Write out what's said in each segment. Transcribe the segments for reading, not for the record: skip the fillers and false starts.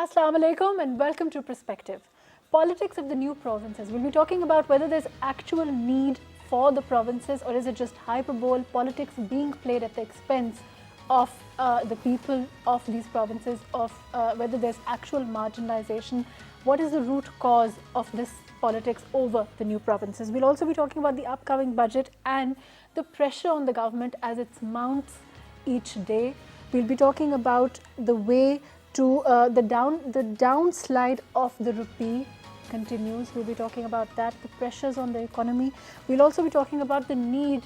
Assalamu alaikum and welcome to Perspective. Politics of the new provinces. We'll be talking about whether there's actual need for the provinces or is it just hyperbole, politics being played at the expense of the people of these provinces, of whether there's actual marginalization. What is the root cause of this politics over the new provinces? We'll also be talking about the upcoming budget and the pressure on the government as it mounts each day. We'll be talking about the way to the downslide of the rupee continues. We'll be talking about that, the pressures on the economy. We'll also be talking about the need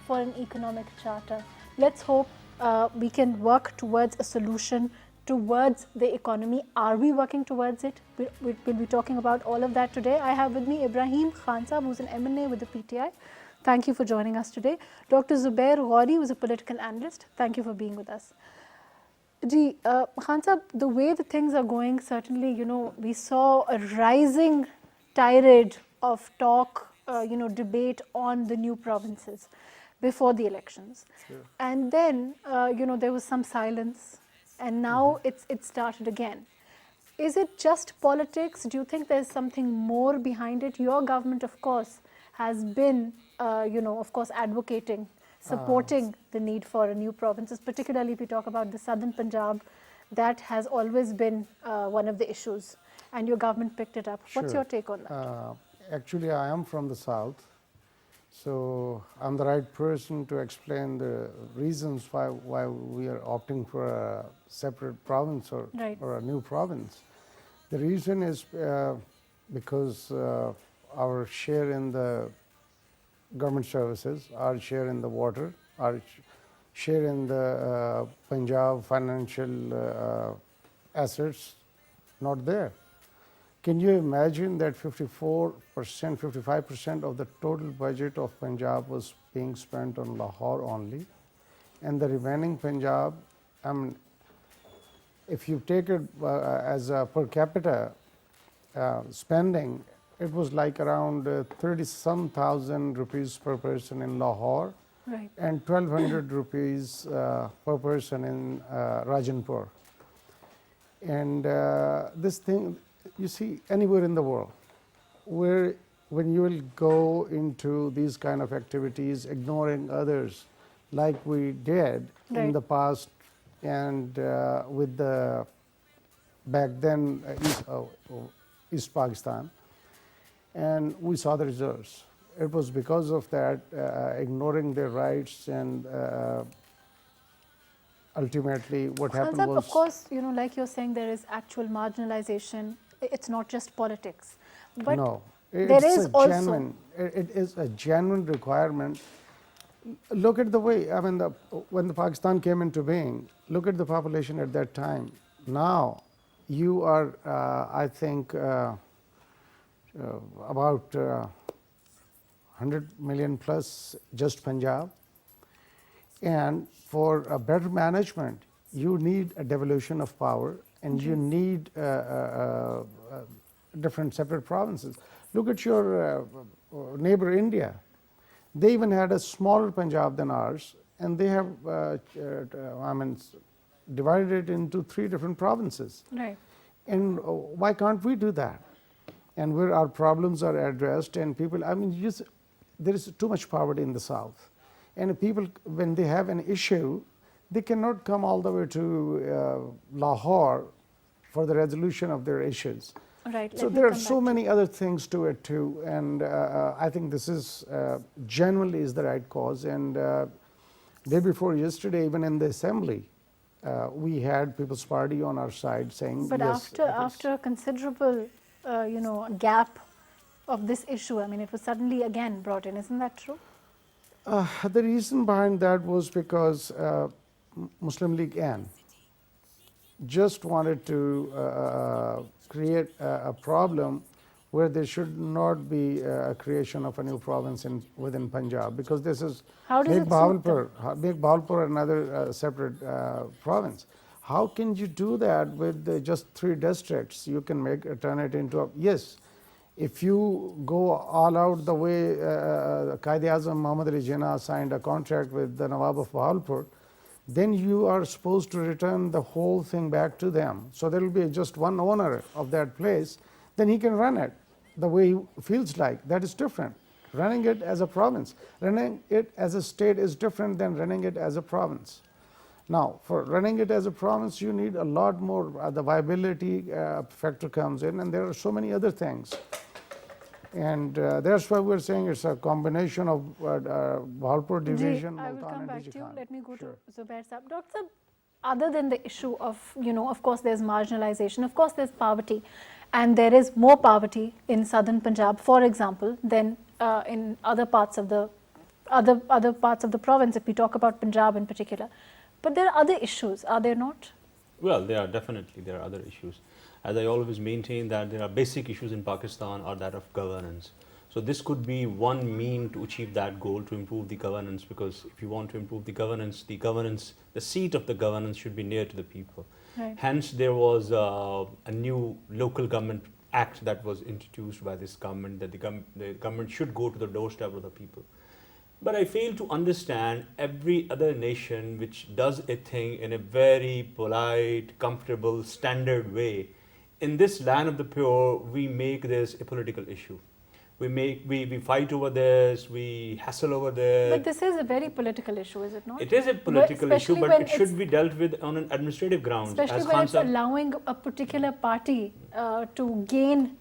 for an economic charter. Let's hope we can work towards a solution towards the economy. Are we working towards it? We'll be talking about all of that today. I have with me Ibrahim Khan Saab, who's an MNA with the PTI. Thank you for joining us today. Dr. Zubair Ghori, who's a political analyst. Thank you for being with us. Khan Saab, the way the things are going, certainly, we saw a rising tirade of talk, debate on the new provinces before the elections. Sure. And then, there was some silence, and now it started again. Is it just politics? Do you think there's something more behind it? Your government, of course, has been, advocating, supporting the need for a new provinces, particularly if we talk about the southern Punjab. That has always been one of the issues, and your government picked it up. What's Sure. your take on that? Actually, I am from the south, so I'm the right person to explain the reasons why we are opting for a separate province or, Right. or a new province. The reason is because our share in the government services, our share in the water, our share in the Punjab financial assets, not there. Can you imagine that 54%, 55% of the total budget of Punjab was being spent on Lahore only, and the remaining Punjab, if you take it as a per capita spending, it was like around 30-some thousand rupees per person in Lahore, Right. and 1,200 rupees per person in Rajanpur. And this thing, you see anywhere in the world, where when you will go into these kind of activities, ignoring others, like we did Right. in the past, and with the back then East Pakistan, and we saw the results. It was because of that, ignoring their rights, and ultimately what Khan happened Saab, was... of course, like you're saying, there is actual marginalization. It's not just politics. But no, there it's is a also... genuine, it is a genuine requirement. Look at the way, when the Pakistan came into being, look at the population at that time. Now, you are, I think, about 100 million plus just Punjab. And for a better management, you need a devolution of power, and you need different separate provinces. Look at your neighbor India. They even had a smaller Punjab than ours, and they have divided it into 3 different provinces. Right. And why can't we do that? And where our problems are addressed, and people, there is too much poverty in the south. And people, when they have an issue, they cannot come all the way to Lahore for the resolution of their issues. Right. So there are so many other things to it too, and I think this is genuinely is the right cause. And day before yesterday, even in the assembly, we had People's Party on our side saying But yes. after a considerable, gap of this issue, it was suddenly again brought in. Isn't that true? The reason behind that was because Muslim League N just wanted to create a problem where there should not be a creation of a new province within Punjab, because this is make Bahawalpur another separate province. How can you do that with just 3 districts? You can turn it into a, yes, if you go all out the way Qaid-e-Azam Muhammad Ali Jinnah signed a contract with the Nawab of Bahawalpur, then you are supposed to return the whole thing back to them. So there will be just one owner of that place, then he can run it the way he feels like. That is different. Running it as a province, running it as a state is different than running it as a province. Now, for running it as a province, you need a lot more, the viability factor comes in, and there are so many other things. And that's why we're saying it's a combination of Bahawalpur division, I will Multan come and back to you. Dijikhan. Let me go Sure. to Zubair Saab. Dr. Saab, other than the issue of, of course there's marginalization, of course there's poverty, and there is more poverty in southern Punjab, for example, than in other parts of the other parts of the province, if we talk about Punjab in particular. But there are other issues, are there not? Well, there are other issues. As I always maintain that there are basic issues in Pakistan are that of governance. So this could be one mean to achieve that goal, to improve the governance, because if you want to improve the governance, the seat of the governance should be near to the people. Right. Hence, there was a new local government act that was introduced by this government, that the government should go to the doorstep of the people. But I fail to understand every other nation which does a thing in a very polite, comfortable, standard way. In this land of the pure, we make this a political issue. We fight over this, we hassle over this. But this is a very political issue, is it not? It is a political issue, especially but when it should be dealt with on an administrative grounds. Especially as when Khan it's Sahib- allowing a particular party to gain,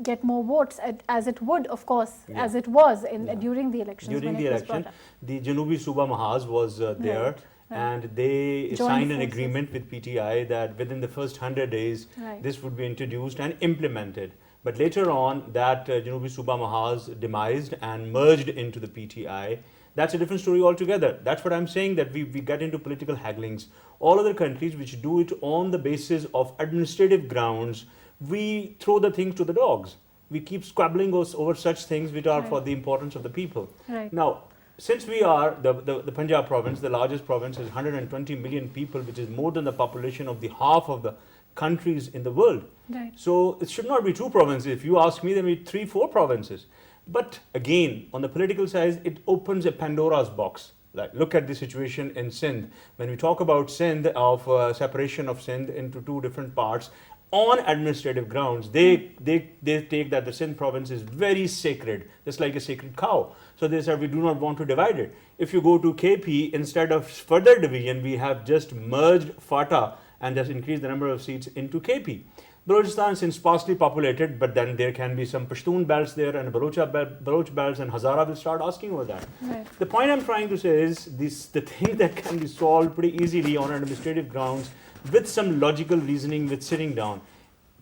get more votes, as it would, of course, Yeah. as it was Yeah. during the elections. During when the it was election, brought up. the Janubi Suba Mahaz was there, Right, right. and they Joined signed an forces. agreement with PTI that within the first 100 days, Right. this would be introduced and implemented. But later on, that Janubi Suba Mahaz demised and merged into the PTI. That's a different story altogether. That's what I'm saying, that we get into political hagglings. All other countries which do it on the basis of administrative grounds, we throw the things to the dogs. We keep squabbling over such things which are Right. for the importance of the people. Right. Now, since we are the Punjab province, the largest province is 120 million people, which is more than the population of the half of the countries in the world. Right. So it should not be two provinces. If you ask me, there may be 3-4 provinces. But again, on the political side, it opens a Pandora's box. Like, look at the situation in Sindh. When we talk about Sindh, of separation of Sindh into two different parts, on administrative grounds, they take that the Sindh province is very sacred, just like a sacred cow. So they said, we do not want to divide it. If you go to KP, instead of further division, we have just merged FATA and just increased the number of seats into KP. Balochistan is sparsely populated, but then there can be some Pashtun belts there and Baloch belts, and Hazara will start asking over that. Right. The point I'm trying to say is the thing that can be solved pretty easily on administrative grounds with some logical reasoning, with sitting down.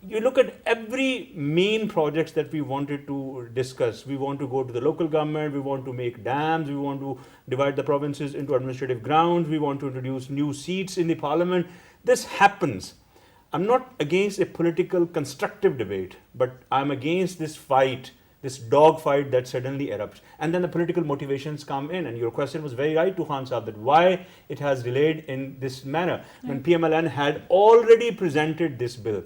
You look at every main projects that we wanted to discuss. We want to go to the local government, we want to make dams, we want to divide the provinces into administrative grounds, we want to introduce new seats in the parliament. This happens. I'm not against a political constructive debate, but I'm against this fight, this dog fight that suddenly erupts. And then the political motivations come in. And your question was very right to Khan Sahib, that why it has delayed in this manner, when PMLN had already presented this bill.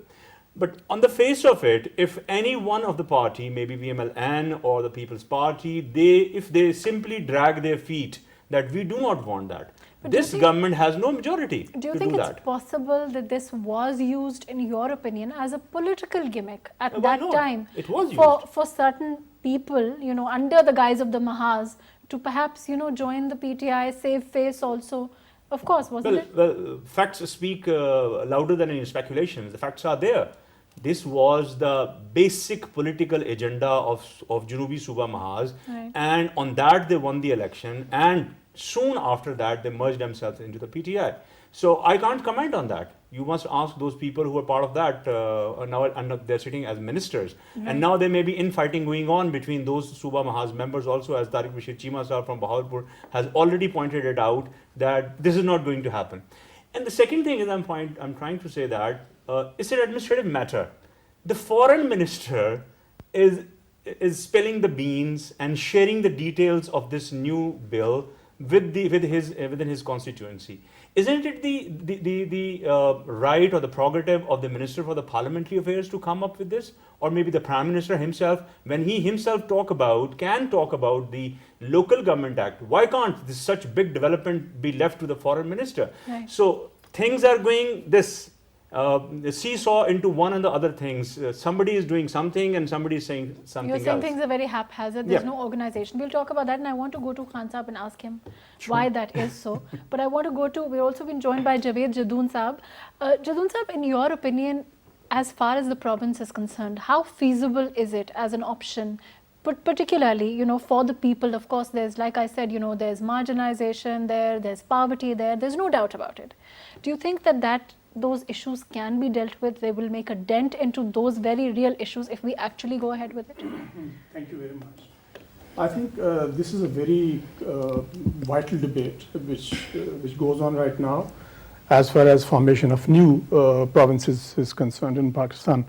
But on the face of it, if any one of the party, maybe PMLN or the People's Party, if they simply drag their feet, that we do not want that. But do you This think- government has no majority Do you to think do it's that. possible that this was used, in your opinion, as a political gimmick at Why that not? time? It was for certain people, under the guise of the Mahaz, to perhaps, join the PTI, save face also. Of course, wasn't it? Well, facts speak louder than any speculations. The facts are there. This was the basic political agenda of Janubi Suba Mahaz, Right. and on that they won the election, and soon after that they merged themselves into the PTI. So I can't comment on that. You must ask those people who were part of that, and they're sitting as ministers. And now there may be infighting going on between those Suba Mahaz members also, as Tariq Bashir Chima Sahib from Bahawalpur has already pointed it out, that this is not going to happen. And the second thing is I'm trying to say that it's an administrative matter. The foreign minister is spilling the beans and sharing the details of this new bill within his constituency. Isn't it the right or the prerogative of the Minister for the Parliamentary Affairs to come up with this, or maybe the Prime Minister himself, when he himself can talk about the Local Government Act? Why can't this such big development be left to the Foreign Minister? Right. So things are going this seesaw into one and the other things. Somebody is doing something and somebody is saying something You're saying else. things are very haphazard. There's Yeah. no organization. We'll talk about that, and I want to go to Khan Saab and ask him why that is so. But I want to go to, we've also been joined by Javed Jadoon Saab. Jadoon Saab, in your opinion, as far as the province is concerned, how feasible is it as an option? But particularly, for the people, of course, there's, like I said, there's marginalization there's poverty there's no doubt about it. Do you think that those issues can be dealt with? They will make a dent into those very real issues if we actually go ahead with it? Thank you very much. I think this is a very vital debate which goes on right now as far as formation of new provinces is concerned in Pakistan.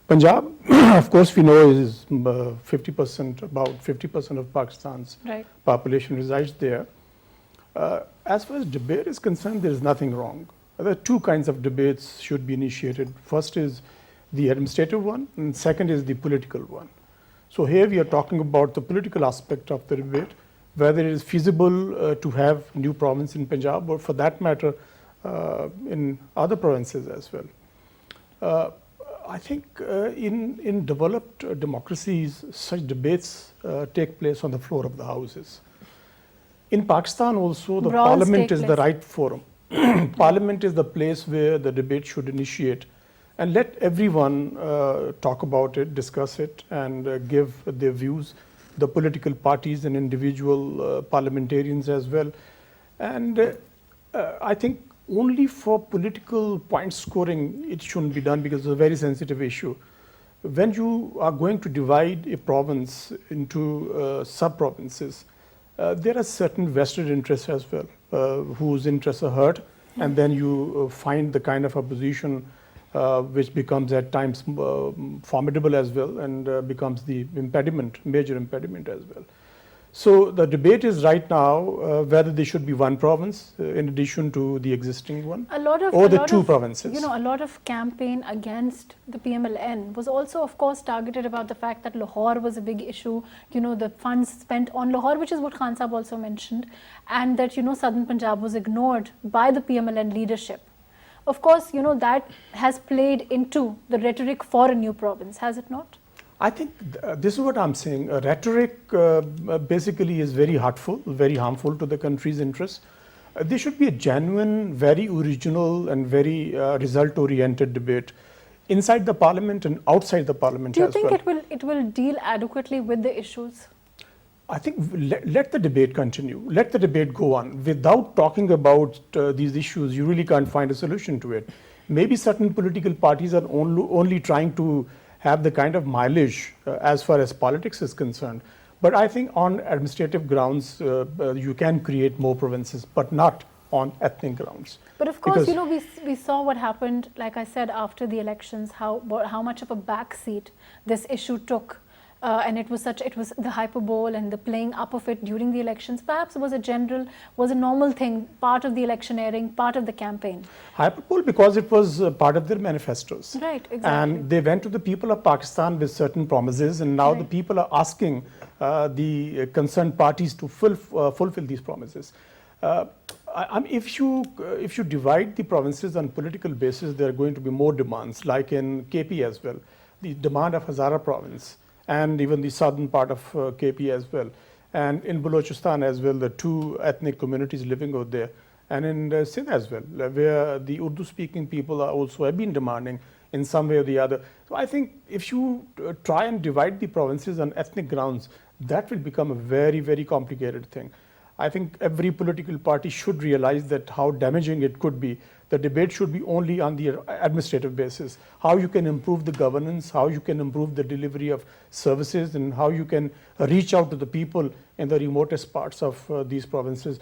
Punjab, of course, we know is 50%, about 50% of Pakistan's Right. population resides there. As far as debate is concerned, there is nothing wrong. There are two kinds of debates should be initiated. First is the administrative one, and second is the political one. So here we are talking about the political aspect of the debate, whether it is feasible to have new province in Punjab, or for that matter, in other provinces as well. I think in developed democracies, such debates take place on the floor of the houses. In Pakistan also, the Brawls parliament take is the place. right forum. Parliament is the place where the debate should initiate, and let everyone talk about it, discuss it, and give their views, the political parties and individual parliamentarians as well. And I think only for political point scoring it shouldn't be done, because it's a very sensitive issue. When you are going to divide a province into sub-provinces, there are certain vested interests as well, whose interests are hurt, and then you find the kind of opposition which becomes at times formidable as well, and becomes the major impediment as well. So the debate is right now whether there should be one province in addition to the existing one, or the two provinces. A lot of campaign against the PMLN was also, of course, targeted about the fact that Lahore was a big issue. The funds spent on Lahore, which is what Khan Saab also mentioned, and that southern Punjab was ignored by the PMLN leadership. Of course, that has played into the rhetoric for a new province, has it not? I think this is what I'm saying. Rhetoric basically is very hurtful, very harmful to the country's interests. There should be a genuine, very original and very result-oriented debate inside the parliament and outside the parliament Do you as think well. it will deal adequately with the issues? I think let the debate continue. Let the debate go on. Without talking about these issues, you really can't find a solution to it. Maybe certain political parties are only trying to have the kind of mileage as far as politics is concerned. But I think on administrative grounds, you can create more provinces, but not on ethnic grounds. But of course, Because- we saw what happened, like I said, after the elections, how much of a backseat this issue took. And it was the hyperbole and the playing up of it during the elections. Perhaps it was a normal thing, part of the electioneering, part of the campaign. Hyperbole because it was part of their manifestos. Right, exactly. And they went to the people of Pakistan with certain promises, and now the Right. people are asking the concerned parties to fulfill these promises. If you divide the provinces on political basis, there are going to be more demands, like in KP as well. The demand of Hazara province, and even the southern part of KP as well. And in Balochistan as well, the two ethnic communities living over there. And in Sindh as well, where the Urdu-speaking people are also have been demanding in some way or the other. So I think if you try and divide the provinces on ethnic grounds, that will become a very, very complicated thing. I think every political party should realize that how damaging it could be. The debate should be only on the administrative basis, how you can improve the governance, how you can improve the delivery of services, and how you can reach out to the people in the remotest parts of these provinces.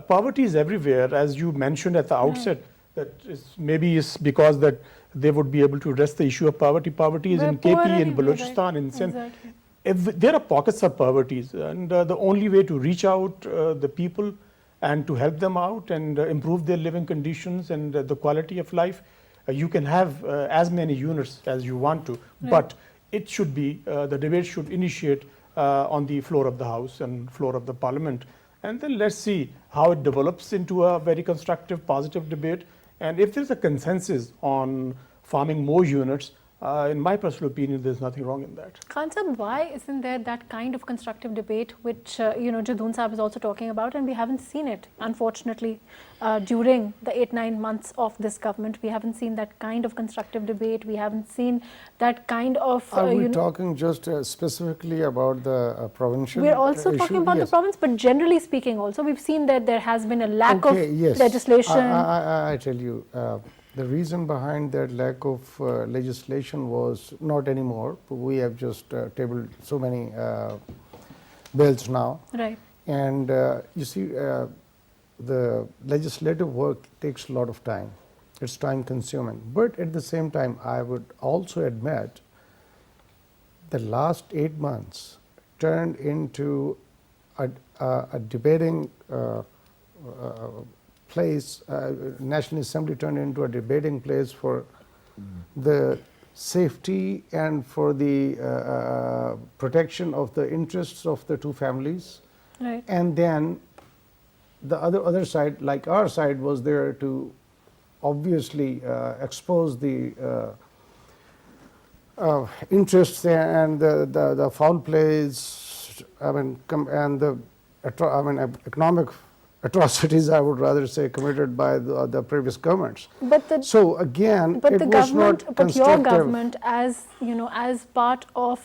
Poverty is everywhere, as you mentioned at the outset, that maybe it's because that they would be able to address the issue of poverty. Poverty is We're in poor KP, in anyway, Balochistan, right? in Sindh. Exactly. There are pockets of poverty, and the only way to reach out the people and to help them out and improve their living conditions and the quality of life. You can have as many units as you want to, but it should be, the debate should initiate on the floor of the House and floor of the Parliament. And then let's see how it develops into a very constructive, positive debate. And if there's a consensus on farming more units, in my personal opinion, there's nothing wrong in that. Khan Sahib, why isn't there that kind of constructive debate which Jadoon Saab is also talking about, and we haven't seen it, unfortunately, during the 8-9 months of this government. We haven't seen that kind of constructive debate. We haven't seen that kind of Are we talking just specifically about the provincial We're also issue? talking about the Yes. province, but generally speaking also, we've seen that there has been a lack Okay, of yes. legislation. I tell you, the reason behind that lack of legislation was not anymore. We have just tabled so many bills now. Right. And you see, the legislative work takes a lot of time. It's time consuming. But at the same time, I would also admit the last 8 months turned into a debating place. National Assembly turned into a debating place for the safety and for the protection of the interests of the two families. Right. And then the other side, like our side, was there to obviously expose the interests and the foul plays, and the economic atrocities, I would rather say, committed by the previous governments. But So again, But it the was government, not but your constructive. government, as as part of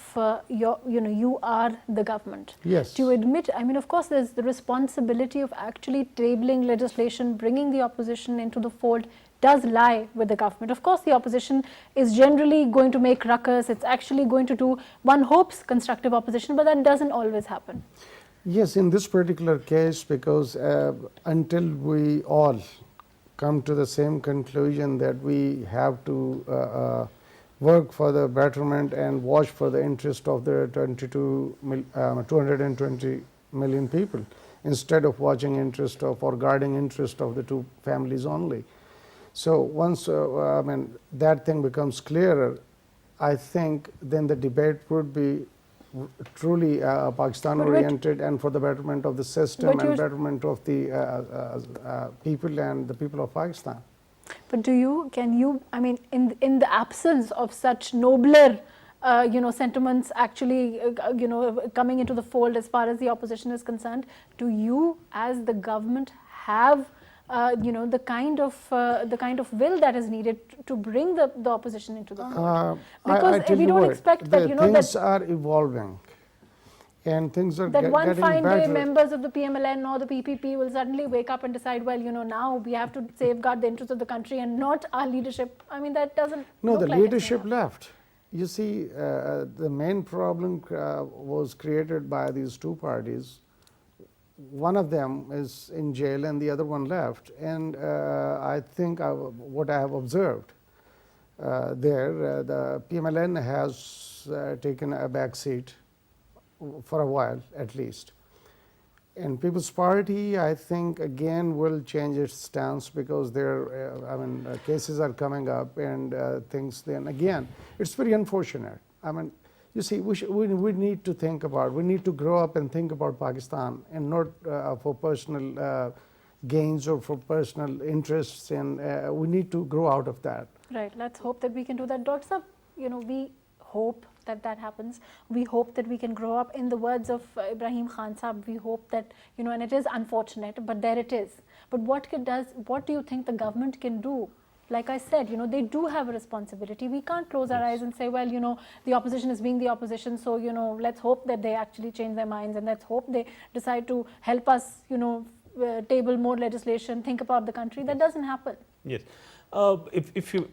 you are the government. Yes. Do you admit? I mean, of course, there's the responsibility of actually tabling legislation, bringing the opposition into the fold, does lie with the government. Of course, the opposition is generally going to make ruckus. It's actually going to do, one hopes, constructive opposition, but that doesn't always happen. Yes, in this particular case, because until we all come to the same conclusion that we have to work for the betterment and watch for the interest of the 220 million people, instead of watching interest of or guarding interest of the two families only. So once that thing becomes clearer, I think then the debate would be truly Pakistan oriented and for the betterment of the system But and you're- betterment of the people and the people of Pakistan. But can you, I mean, in the absence of such nobler, sentiments actually, coming into the fold as far as the opposition is concerned, do you, as the government, have, the kind of will that is needed to bring the opposition into the fold? Because I tell we you don't what, expect that, things that are evolving and things are that one getting fine day better. members of the PMLN or the PPP will suddenly wake up and decide, well, now we have to safeguard the interests of the country and not our leadership. I mean, that doesn't No, look the like it's leadership gonna left. You see, the main problem was created by these two parties. One of them is in jail and the other one left. And I think what I have observed there, the PMLN has taken a back seat for a while at least. And People's Party, I think, again will change its stance because their cases are coming up and things. Then again, it's very unfortunate. I mean, you see, we need to think about. We need to grow up and think about Pakistan, and not for personal gains or for personal interests. And we need to grow out of that. Right. Let's hope that we can do that. Dr. Saab, we hope that happens. We hope that we can grow up. In the words of Ibrahim Khan Saab, we hope that, and it is unfortunate, but there it is. But what do you think the government can do? Like I said, they do have a responsibility. We can't close our eyes and say, well, the opposition is being the opposition, so, let's hope that they actually change their minds and let's hope they decide to help us, table more legislation, think about the country. That doesn't happen. Yes. If you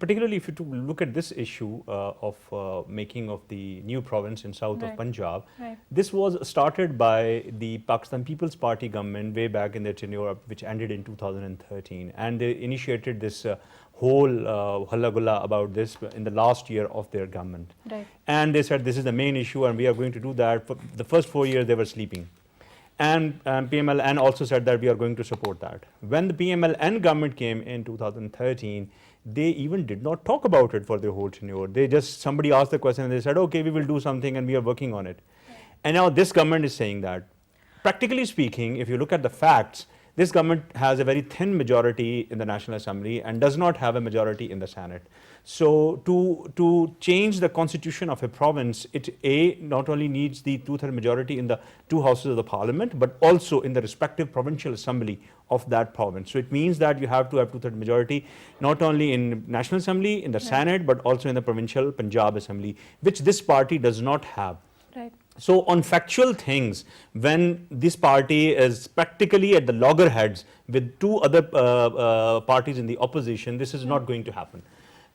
look at this issue of making of the new province in south Right. of Punjab, Right. this was started by the Pakistan People's Party government way back in their tenure, which ended in 2013, and they initiated this whole halla gulla about this in the last year of their government. Right. And they said this is the main issue and we are going to do that. For the first 4 years they were sleeping. And PMLN also said that we are going to support that. When the PMLN government came in 2013, they even did not talk about it for their whole tenure. They just, somebody asked the question and they said, okay, we will do something and we are working on it. And now this government is saying that. Practically speaking, if you look at the facts, this government has a very thin majority in the National Assembly and does not have a majority in the Senate. So to change the constitution of a province, it not only needs the two-third majority in the two houses of the parliament, but also in the respective provincial assembly of that province. So it means that you have to have two-third majority, not only in National Assembly, in the Senate, but also in the provincial Punjab Assembly, which this party does not have. Right. So on factual things, when this party is practically at the loggerheads with two other parties in the opposition, this is not going to happen.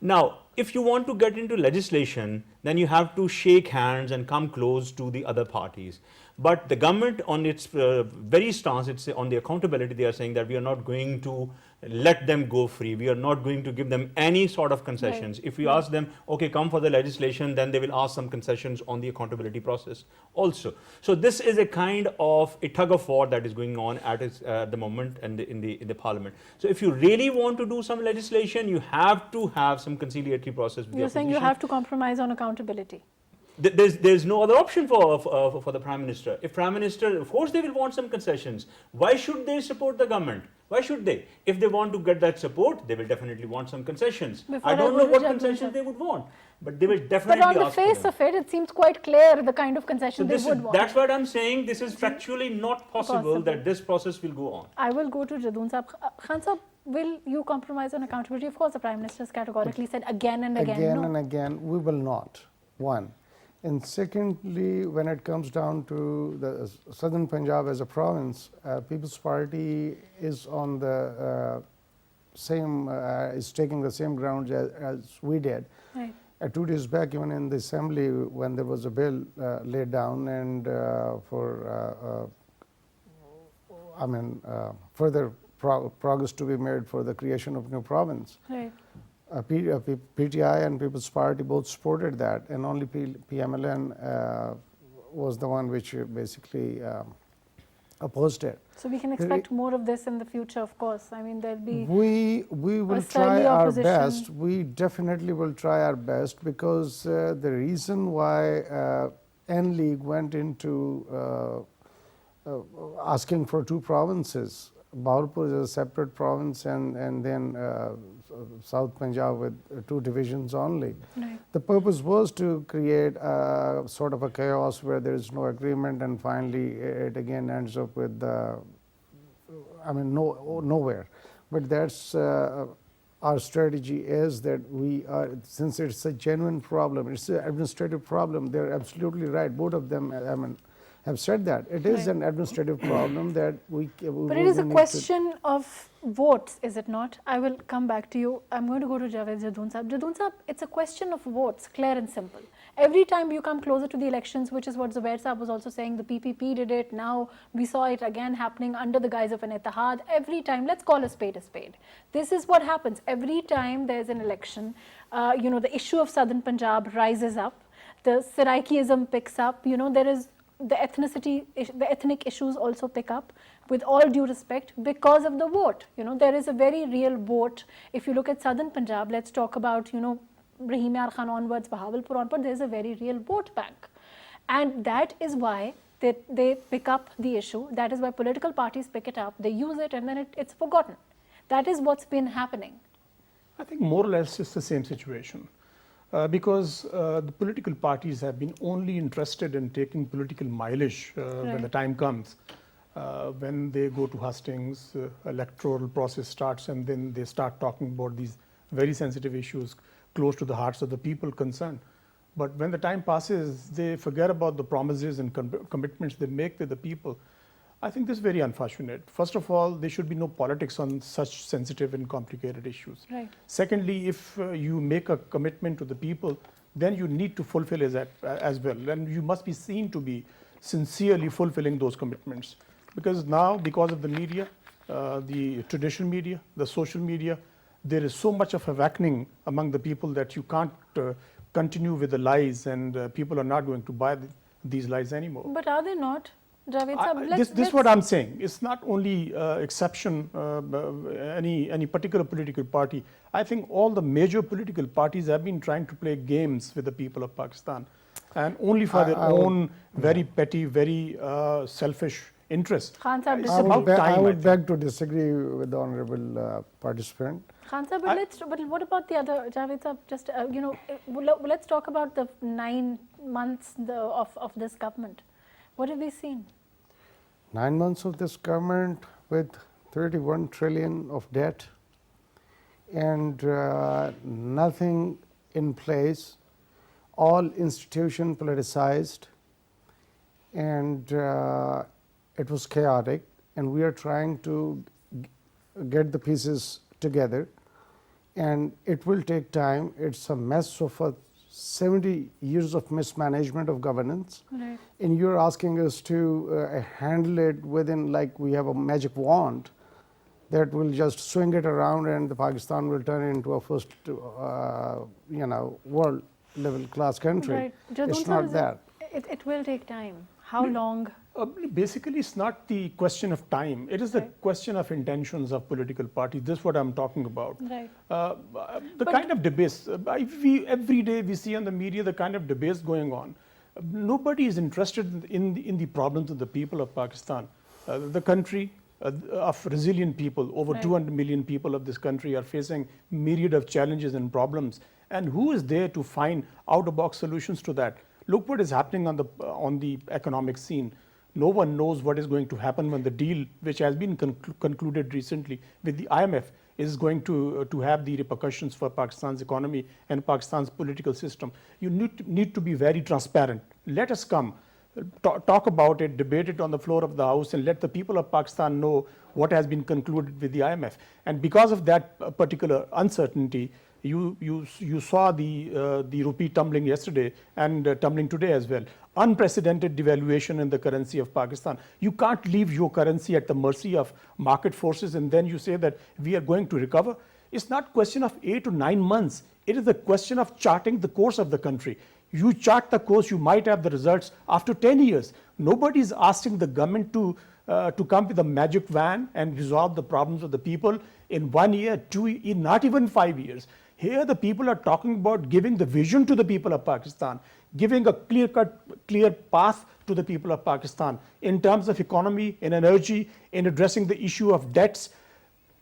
Now, if you want to get into legislation, then you have to shake hands and come close to the other parties. But the government, on its very stance, it's on the accountability, they are saying that we are not going to let them go free. We are not going to give them any sort of concessions. Right. If we ask them, okay, come for the legislation, then they will ask some concessions on the accountability process also. So this is a kind of a tug of war that is going on at the moment and in the parliament. So if you really want to do some legislation, you have to have some conciliatory process with the You're saying you opposition. have to compromise on accountability. There's no other option for the Prime Minister. If Prime Minister, of course they will want some concessions. Why should they support the government? Why should they? If they want to get that support, they will definitely want some concessions. Before I don't I know go what to concessions Jagmeet, they would want, but they will But definitely on the ask for face them. of it, it seems quite clear the kind of concession So they this would is, want. that's what I'm saying. This is factually not possible that this process will go on. I will go to Jadoon Saab. Khan Saab, will you compromise on accountability? Of course, the Prime Minister has categorically said again and again, Again no. and again, we will not, one. And secondly, when it comes down to the Southern Punjab as a province, People's Party is on the is taking the same ground as we did. Right. 2 days back, even in the assembly, when there was a bill laid down and further progress to be made for the creation of new province. Right. PTI and People's Party both supported that, and only PMLN was the one which basically opposed it. So we can expect more of this in the future, of course. I mean, there'll be We will try surly our opposition. best. We definitely will try our best, because the reason why N-League went into asking for two provinces, Bahawalpur is a separate province, and then South Punjab with two divisions only. Right. The purpose was to create a sort of a chaos where there is no agreement, and finally it again ends up with nowhere. But that's our strategy is that we are, since it's a genuine problem, it's an administrative problem. They're absolutely right. Both of them, have said that it is Right. an administrative problem that we. But it is a question of votes, is it not? I will come back to you. I'm going to go to Javed Jadoon Saab. Jadoon Saab, it's a question of votes, clear and simple. Every time you come closer to the elections, which is what Zubair Saab was also saying, the PPP did it, now we saw it again happening under the guise of an Ittihad. Every time, let's call a spade a spade. This is what happens. Every time there's an election, the issue of Southern Punjab rises up, the Saraikism picks up, there is the ethnic issues also pick up, with all due respect, because of the vote. There is a very real vote. If you look at Southern Punjab, let's talk about, Rahim Yar Khan onwards, Bahawalpur onwards, there is a very real vote bank. And that is why they pick up the issue. That is why political parties pick it up, they use it, and then it's forgotten. That is what's been happening. I think more or less it's the same situation. Because the political parties have been only interested in taking political mileage when the time comes. When they go to hustings, electoral process starts, and then they start talking about these very sensitive issues close to the hearts of the people concerned. But when the time passes, they forget about the promises and commitments they make with the people. I think this is very unfortunate. First of all, there should be no politics on such sensitive and complicated issues. Right. Secondly, if you make a commitment to the people, then you need to fulfill it as well. And you must be seen to be sincerely fulfilling those commitments. Because now, because of the media, the traditional media, the social media, there is so much of a awakening among the people that you can't continue with the lies, and people are not going to buy these lies anymore. But are they not? Javed Sahab, This is what I'm saying. It's not only exception, any particular political party. I think all the major political parties have been trying to play games with the people of Pakistan, and only for their own very petty, very selfish interests. Khan Sahab, It's I about would, time, I I would think. beg to disagree with the honorable participant. Khan Sahab, but what about the other, Javed Sahab, just, let's talk about the 9 months of this government. What have we seen? 9 months of this government with 31 trillion of debt and nothing in place, all institution politicized, and it was chaotic, and we are trying to get the pieces together, and it will take time. It's a mess of 70 years of mismanagement of governance. Right. And you're asking us to handle it within, like we have a magic wand that will just swing it around and the Pakistan will turn into a first, world level class country. Right. Jadon It's sir, not is that. It will take time. How long? Basically, it's not the question of time. It is the question of intentions of political parties. This is what I'm talking about. Right. The kind of debates, every day we see on the media the kind of debates going on. Nobody is interested in the problems of the people of Pakistan. The country of resilient people, over Right. 200 million people of this country are facing myriad of challenges and problems. And who is there to find out-of-box solutions to that? Look what is happening on the economic scene. No one knows what is going to happen when the deal, which has been concluded recently with the IMF, is going to have the repercussions for Pakistan's economy and Pakistan's political system. You need to be very transparent. Let us come, talk about it, debate it on the floor of the House, and let the people of Pakistan know what has been concluded with the IMF. And because of that particular uncertainty, you saw the rupee tumbling yesterday and tumbling today as well. Unprecedented devaluation in the currency of Pakistan. You can't leave your currency at the mercy of market forces and then you say that we are going to recover. It's not a question of 8 to 9 months. It is a question of charting the course of the country. You chart the course, you might have the results after 10 years. Nobody is asking the government to come with a magic wand and resolve the problems of the people in 1 year, 2 years, not even 5 years. Here the people are talking about giving the vision to the people of Pakistan, giving a clear path to the people of Pakistan in terms of economy, in energy, in addressing the issue of debts.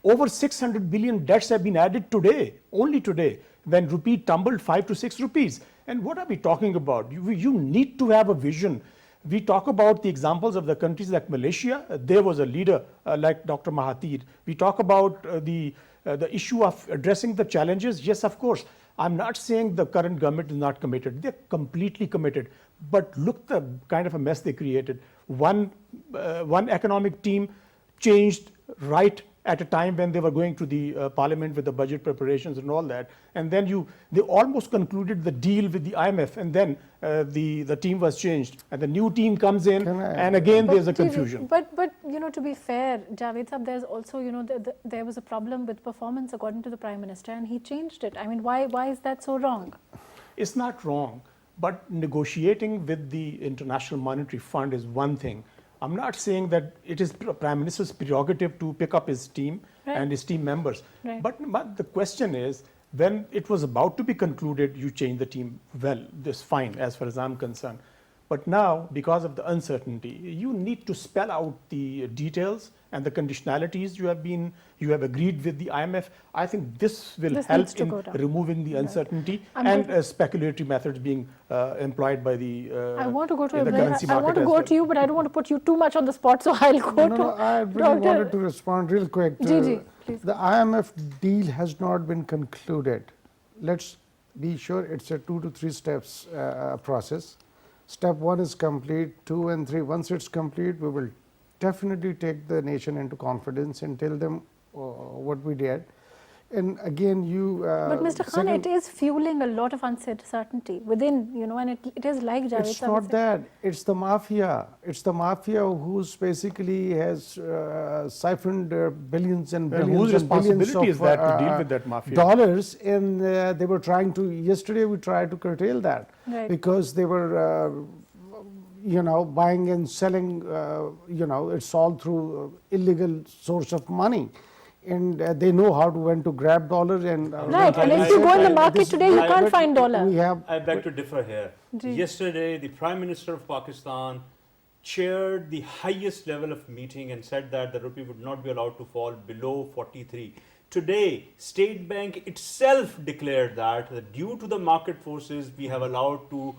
Over 600 billion debts have been added today, only today, when rupee tumbled 5 to 6 rupees. And what are we talking about? You need to have a vision. We talk about the examples of the countries like Malaysia. There was a leader like Dr. Mahathir. We talk about the issue of addressing the challenges. Yes, of course. I'm not saying the current government is not committed. They're completely committed. But look the kind of a mess they created. One economic team changed right at a time when they were going to the parliament with the budget preparations and all that. And then they almost concluded the deal with the IMF, and then the team was changed. And the new team comes in, and again there's a confusion. But to be fair, Javed Sahab, there's also, there was a problem with performance according to the Prime Minister, and he changed it. I mean, why is that so wrong? It's not wrong, but negotiating with the International Monetary Fund is one thing. I'm not saying that it is Prime Minister's prerogative to pick up his team and his team members. Right. But the question is, when it was about to be concluded, you changed the team. Well, that's fine as far as I'm concerned. But now, because of the uncertainty, you need to spell out the details and the conditionalities you have agreed with the IMF. I think this will help in removing the uncertainty and speculatory methods being employed by the I want to go to the currency market. I want to go to you, but I don't want to put you too much on the spot, so I'll go to No, I really wanted to respond real quick. Please. The IMF deal has not been concluded. Let's be sure it's a 2 to 3 steps process. Step 1 is complete, 2 and 3. Once it's complete, we will definitely take the nation into confidence and tell them what we did. And again, but Mr. Khan, it is fueling a lot of uncertainty within, and it is like Javed It's not that. It's the mafia. It's the mafia who's basically has siphoned billions and billions whose and billions responsibility is of that to deal with that mafia? dollars, and they were trying to. Yesterday, we tried to curtail that Right. because they were buying and selling, it's all through illegal source of money. And they know how to when to grab dollars and Right, and if you go in the market today, you can't find dollar. We have I beg to differ here. Ji. Yesterday, the Prime Minister of Pakistan chaired the highest level of meeting and said that the rupee would not be allowed to fall below 43. Today, State Bank itself declared that due to the market forces, we have allowed to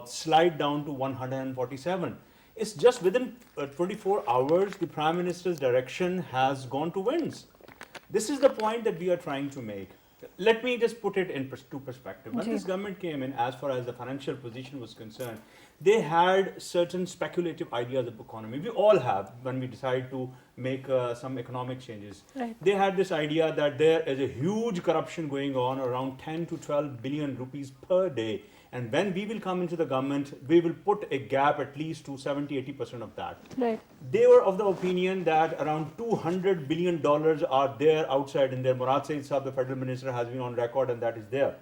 slide down to 147. It's just within 24 hours, the Prime Minister's direction has gone to winds. This is the point that we are trying to make. Let me just put it into perspective. When Ji. this government came in, as far as the financial position was concerned, they had certain speculative ideas of economy. We all have when we decide to make some economic changes. Right. They had this idea that there is a huge corruption going on, around 10 to 12 billion rupees per day. And when we will come into the government, we will put a gap at least to 70-80% of that. Right. They were of the opinion that around $200 billion are there outside in there. Murad Saeed Saab, the federal minister, has been on record and that is there.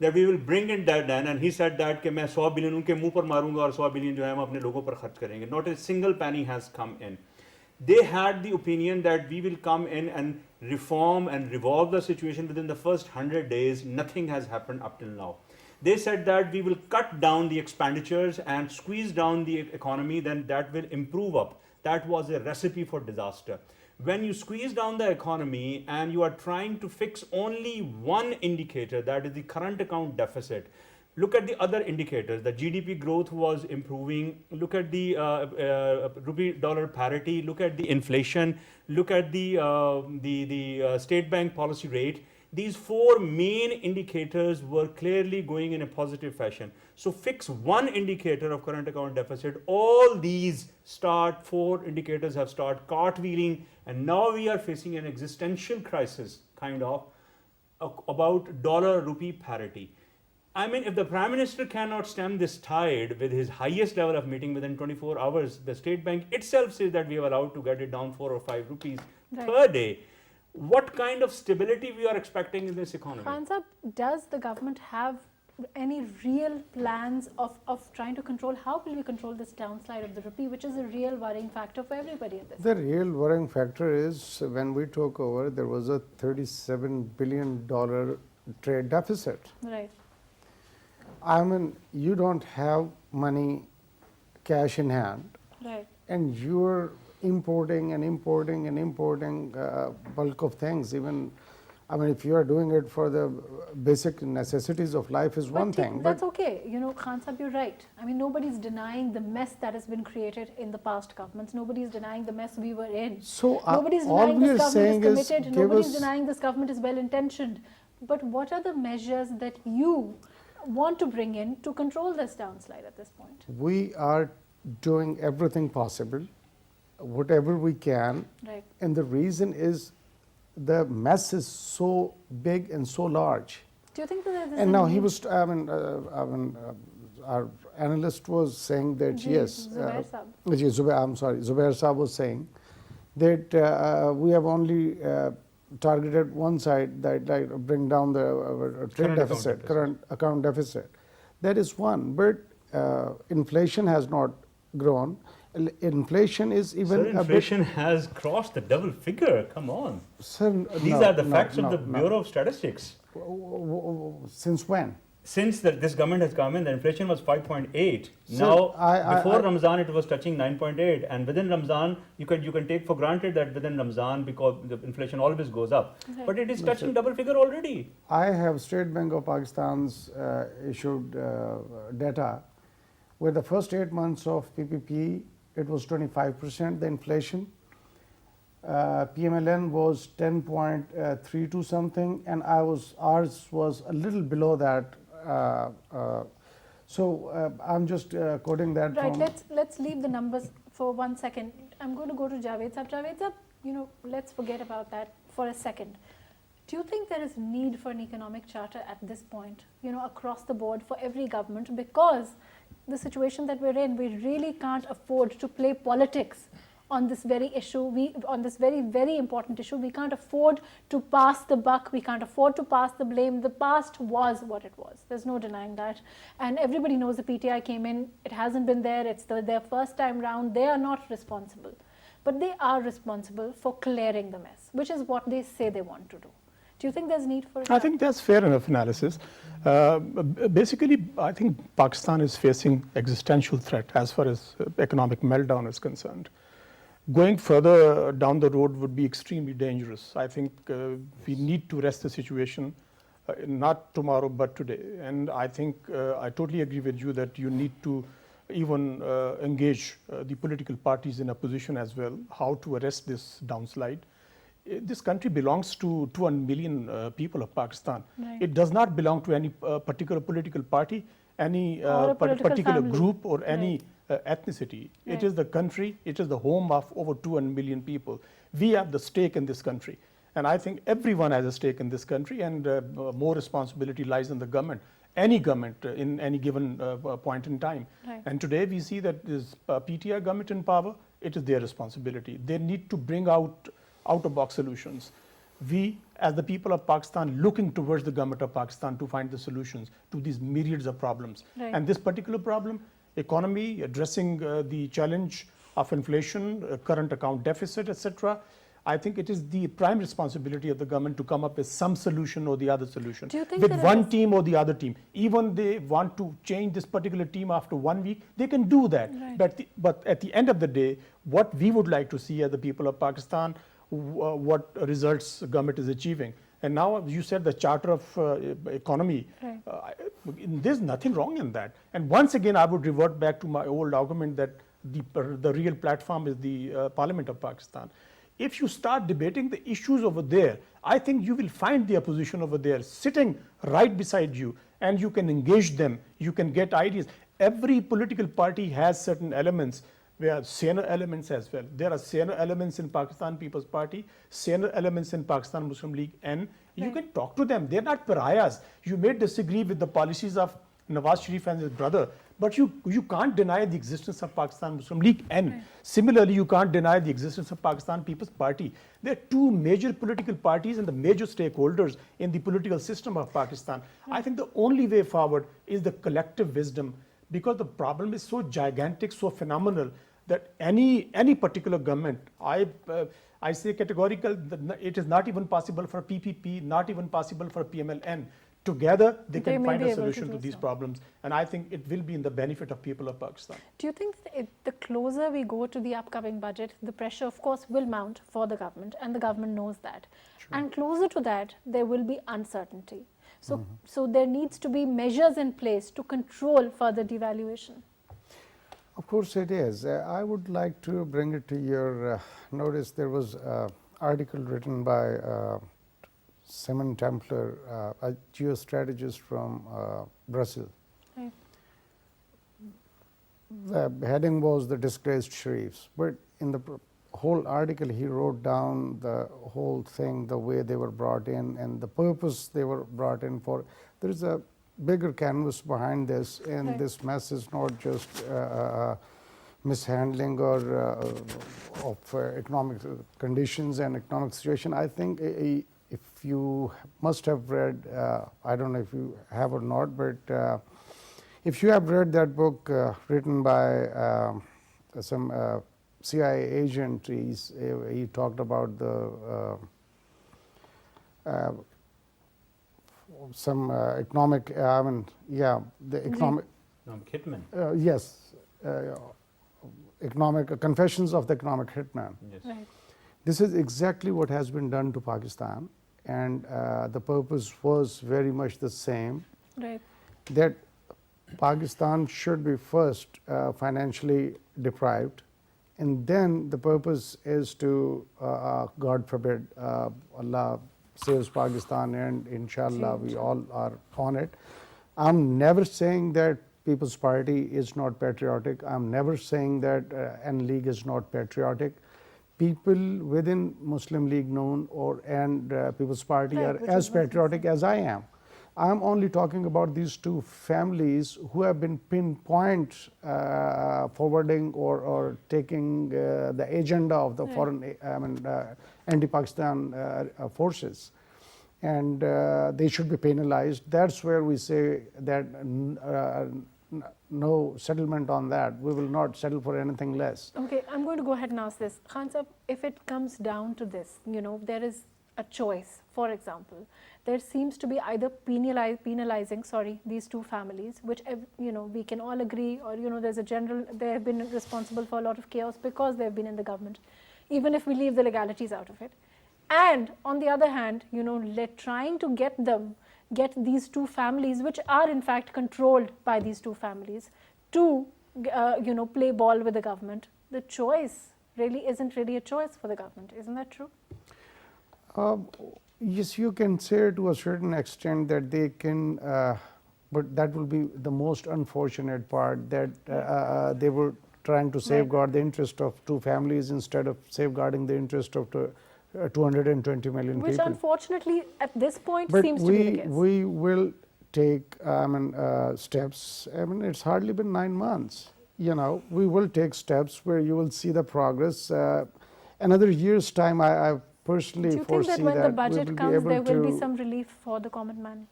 That we will bring in that down, and he said that कि मैं 100 billion उनके मुंह पर मारूंगा और 100 billion जो है हम अपने लोगों पर खर्च करेंगे. Not a single penny has come in. They had the opinion that we will come in and reform and revolve the situation within the first 100 days. Nothing has happened up till now. They said that we will cut down the expenditures and squeeze down the economy, then that will improve up. That was a recipe for disaster. When you squeeze down the economy and you are trying to fix only one indicator, that is the current account deficit, look at the other indicators. The GDP growth was improving. Look at the rupee dollar parity. Look at the inflation. Look at the state bank policy rate. These four main indicators were clearly going in a positive fashion. So fix one indicator of current account deficit. All these four indicators have started cartwheeling, and now we are facing an existential crisis, kind of, about dollar rupee parity. I mean, if the Prime Minister cannot stem this tide with his highest level of meeting within 24 hours, the State Bank itself says that we are allowed to get it down 4 or 5 rupees per day. What kind of stability we are expecting in this economy? Khan Sahab, does the government have any real plans of trying to control, how will we control this downslide of the rupee, which is a real worrying factor for everybody at this The real worrying factor is when we took over, there was a $37 billion trade deficit. Right. I mean, you don't have money, cash in hand, Right. and you're importing and importing and importing bulk of things. Even, I mean, if you are doing it for the basic necessities of life is one thing. That's okay. You know, Khan Sahab, you're right. I mean, nobody's denying the mess that has been created in the past governments. Nobody's denying the mess we were in. So nobody's all denying we this are government saying is is committed. give Nobody's us- denying this government is well-intentioned. But what are the measures that you want to bring in to control this downslide at this point? We are doing everything possible, whatever we can, Right. and the reason is the mess is so big and so large. Do you think that there's And a now he need- was, our analyst was saying that Ji, yes, Zubair Saab. Zubair Saab was saying that we have only targeted one side, that like bring down the trade Current account deficit, deficit. current account deficit. That is one, but inflation has not grown. Inflation is even Sir, a bit. inflation has crossed the double figure. Come on. Sir, These no, are the no, facts no, of the no. Bureau of Statistics. Since when? Since this government has come in, the inflation was 5.8. Sir, Now, I- before Ramzan, it was touching 9.8, and within Ramzan, you can take for granted that within Ramzan, because the inflation always goes up, Right. but it is touching double figure already. I have State Bank of Pakistan's issued data where the first 8 months of PPP, it was 25%, the inflation. PMLN was 10.32 something, and ours was a little below that. I'm just quoting that Right, from. let's leave the numbers for 1 second. I'm going to go to Javed Saab. Javed Saab, you know, let's forget about that for a second. Do you think there is need for an economic charter at this point, you know, across the board for every government? Because the situation that we're in, we really can't afford to play politics on this very issue, on this very, very important issue. We can't afford to pass the buck. We can't afford to pass the blame. The past was what it was. There's no denying that. And everybody knows the PTI came in. It hasn't been there. It's their first time round. They are not responsible. But they are responsible for clearing the mess, which is what they say they want to do. Do you think there's need for it? I think that's fair enough analysis. Basically, I think Pakistan is facing existential threat as far as economic meltdown is concerned. Going further down the road would be extremely dangerous. I think we need to arrest the situation, not tomorrow, but today. And I think I totally agree with you that you need to even engage the political parties in opposition as well, how to arrest this downslide. This country belongs to 200 million people of Pakistan. Right. It does not belong to any particular political party, any Or a political particular family. group or any ethnicity. Right. It is the country, it is the home of over 200 million people. We have the stake in this country. And I think everyone has a stake in this country, and more responsibility lies in the government, any government in any given point in time. Right. And today we see that this PTI government in power, it is their responsibility. They need to bring out-of-box solutions. We, as the people of Pakistan, looking towards the government of Pakistan to find the solutions to these myriads of problems. Right. And this particular problem, economy, addressing the challenge of inflation, current account deficit, etc., I think it is the prime responsibility of the government to come up with some solution or the other solution. Do you think with that it one is- team or the other team. Even they want to change this particular team after 1 week, they can do that. Right. But at the end of the day, what we would like to see as the people of Pakistan, what results government is achieving. And now you said the charter of economy, Right. there's nothing wrong in that. And once again, I would revert back to my old argument that the real platform is the Parliament of Pakistan. If you start debating the issues over there, I think you will find the opposition over there sitting right beside you, and you can engage them, you can get ideas. Every political party has certain elements. We have senior elements as well. There are senior elements in Pakistan People's Party, senior elements in Pakistan Muslim League, and you Right. can talk to them. They're not pariahs. You may disagree with the policies of Nawaz Sharif and his brother, but you can't deny the existence of Pakistan Muslim League. And similarly, you can't deny the existence of Pakistan People's Party. There are two major political parties and the major stakeholders in the political system of Pakistan. I think the only way forward is the collective wisdom, because the problem is so gigantic, so phenomenal, that any particular government, I say categorical, that it is not even possible for PPP, not even possible for PMLN. Together, they They can may find be a able to solution do to these so. problems. And I think it will be in the benefit of people of Pakistan. Do you think that the closer we go to the upcoming budget, the pressure, of course, will mount for the government, and the government knows that. And closer to that, there will be uncertainty. So, so there needs to be measures in place to control further devaluation. Of course it is. I would like to bring it to your notice. There was an article written by Simon Templer, a geostrategist from Brazil. Right. The heading was The Disgraced Sharifs, but in the whole article he wrote down the whole thing, the way they were brought in and the purpose they were brought in for. There is a bigger canvas behind this, and Right. this mess is not just mishandling or of economic conditions and economic situation. I think if you must have read, I don't know if you have or not, but if you have read that book written by some CIA agent, he talked about the some economic, the economic, No, Hitman. yes, economic confessions of the economic hitman. Yes. Right. This is exactly what has been done to Pakistan, and the purpose was very much the same, Right. that Pakistan should be first financially deprived, and then the purpose is to, God forbid, Allah saves Pakistan, and inshallah we all are on it. I'm never saying that People's Party is not patriotic. I'm never saying that N-League is not patriotic. People within Muslim League known and People's Party Right, are which as is what I'm patriotic as I am. I'm only talking about these two families who have been pinpoint forwarding or taking the agenda of the foreign, anti-Pakistan forces, and they should be penalized. That's where we say that no settlement on that. We will not settle for anything less. Okay, I'm going to go ahead and ask this. Khan Sahab, if it comes down to this, there is a choice. For example, there seems to be either penalizing these two families, which we can all agree, or there's a general, they have been responsible for a lot of chaos because they have been in the government, even if we leave the legalities out of it. And on the other hand, trying to get these two families, which are in fact controlled by these two families, to play ball with the government. The choice really isn't really a choice for the government. Isn't that true? Yes, you can say to a certain extent that they can, but that will be the most unfortunate part, that they were trying to safeguard the interest of two families instead of safeguarding the interest of 220 million Which people. unfortunately at this point But seems to be the case. we will take steps. It's hardly been 9 months. We will take steps where you will see the progress. Another year's time, I personally Do you think foresee that when the we budget will be comes, able there will be to, some relief for the common man?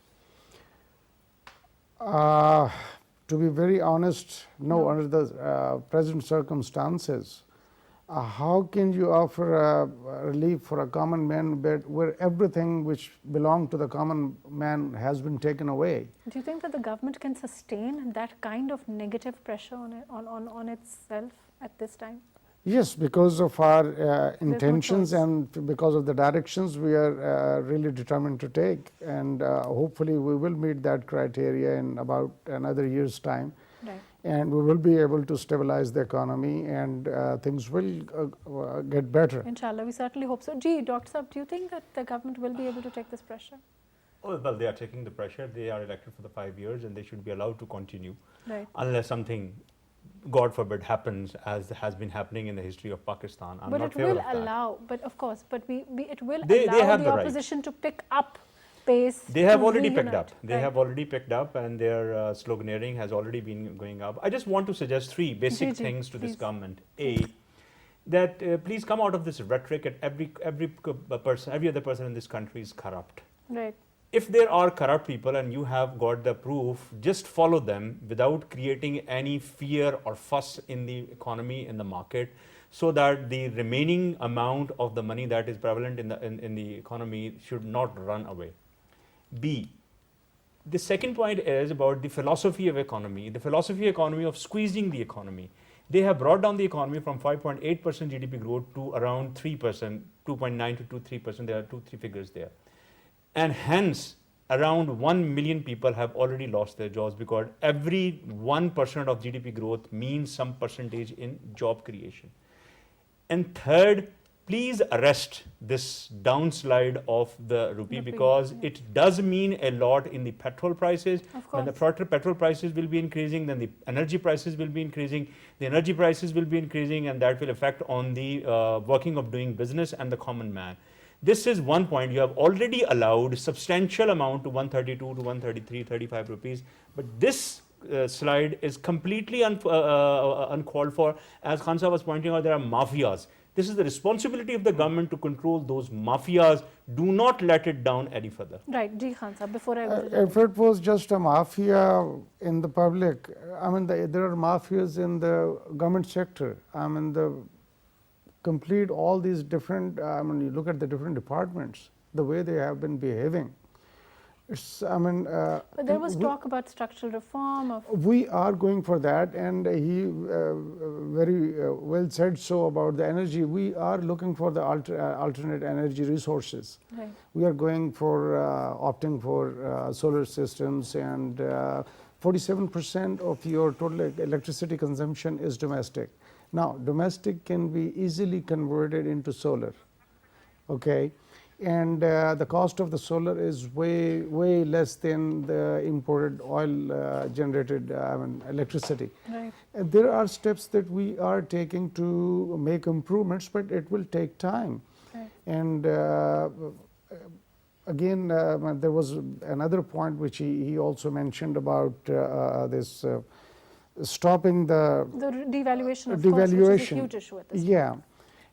to be very honest, no, under the present circumstances. How can you offer relief for a common man where everything which belonged to the common man has been taken away? Do you think that the government can sustain that kind of negative pressure on itself at this time? Yes, because of our intentions choice. and because of the directions we are really determined to take, and hopefully we will meet that criteria in about another year's time. Right. And we will be able to stabilize the economy, and things will get better. Inshallah, we certainly hope so. Dr. Saab, do you think that the government will be able to take this pressure? Oh, well, they are taking the pressure. They are elected for the 5 years, and they should be allowed to continue, Right. unless something, God forbid, happens, as has been happening in the history of Pakistan. I'm But not it favor will of that. allow, but of course, but it will They allow have the the right. opposition to pick up pace. They have to already picked reunite. up. They Right. have already picked up, and their sloganeering has already been going up. I just want to suggest 3 basic Ji, things to this please. government. A, that please come out of this rhetoric that every other person in this country is corrupt. Right. If there are corrupt people and you have got the proof, just follow them without creating any fear or fuss in the economy, in the market, so that the remaining amount of the money that is prevalent in the economy should not run away. B, the second point is about the philosophy of economy, of squeezing the economy. They have brought down the economy from 5.8% GDP growth to around 3%, 2.9 to 3%. There are 2-3 figures there. And hence, around 1 million people have already lost their jobs, because every 1% of GDP growth means some percentage in job creation. And third, please arrest this downslide of the rupee, because it does mean a lot in the petrol prices. Of When the course. petrol prices will be increasing, then the energy prices will be increasing. The energy prices will be increasing, and that will affect on the working of doing business and the common man. This is one point. You have already allowed substantial amount to 132 to 133, 35 rupees. But this slide is completely uncalled for. As Khan Sahab was pointing out, there are mafias. This is the responsibility of the government to control those mafias. Do not let it down any further. Right. Ji Khan Sahab, before I go to If it was just a mafia in the public, there are mafias in the government sector. Complete all these different, you look at the different departments, the way they have been behaving. It's, but there was talk about structural reform of we are going for that, and he very well said so about the energy. We are looking for the alternate energy resources. right. We are going for opting for solar systems, and 47% of your total electricity consumption is domestic. Now, domestic can be easily converted into solar, okay? And the cost of the solar is way less than the imported oil generated electricity. Right. And there are steps that we are taking to make improvements, but it will take time. Right. And again, there was another point which he also mentioned about this stopping the devaluation, of course, which is a devaluation. huge issue at this point. Yeah,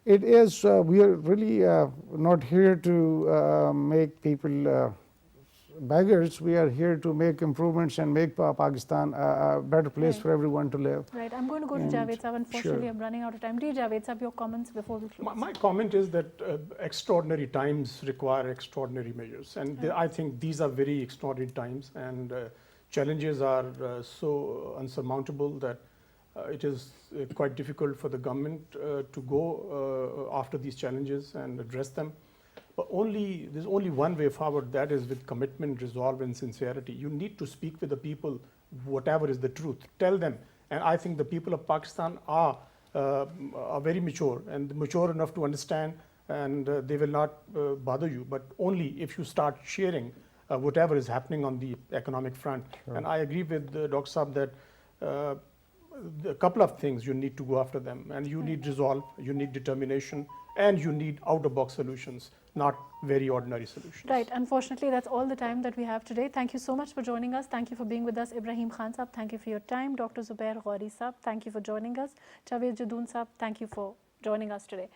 it is. We are really not here to make people beggars. We are here to make improvements and make Pakistan a better place Right. for everyone to live. Right, I'm going to go to And Javed Sahab. Unfortunately, sure. I'm running out of time. Dear Javed Sahab, your comments before we close. My comment is that extraordinary times require extraordinary measures, and I think these are very extraordinary times, and challenges are so unsurmountable that it is quite difficult for the government to go after these challenges and address them. But there's only one way forward, that is with commitment, resolve, and sincerity. You need to speak with the people, whatever is the truth. Tell them. And I think the people of Pakistan are very mature and mature enough to understand, and they will not bother you. But only if you start sharing whatever is happening on the economic front. Sure. And I agree with Dr. Saab that a couple of things you need to go after them, and you need resolve, you need determination, and you need out-of-box solutions, not very ordinary solutions. Right, unfortunately, that's all the time that we have today. Thank you so much for joining us. Thank you for being with us. Ibrahim Khan Saab, thank you for your time. Dr. Zubair Ghori Saab, thank you for joining us. Javed Jadoon Saab, thank you for joining us today.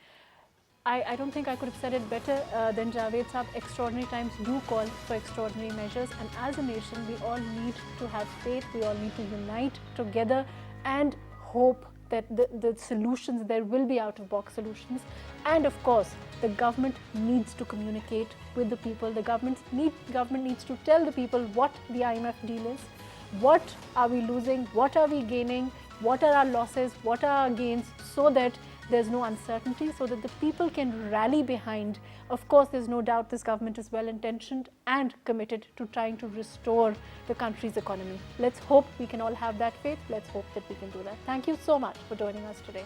I don't think I could have said it better than Javed Saab. Extraordinary times do call for extraordinary measures, and as a nation, we all need to have faith. We all need to unite together and hope that the solutions, there will be out-of-box solutions. And of course, the government needs to communicate with the people. The government needs to tell the people what the IMF deal is, what are we losing, what are we gaining, what are our losses, what are our gains, so that there's no uncertainty, so that the people can rally behind. Of course, there's no doubt this government is well-intentioned and committed to trying to restore the country's economy. Let's hope we can all have that faith. Let's hope that we can do that. Thank you so much for joining us today.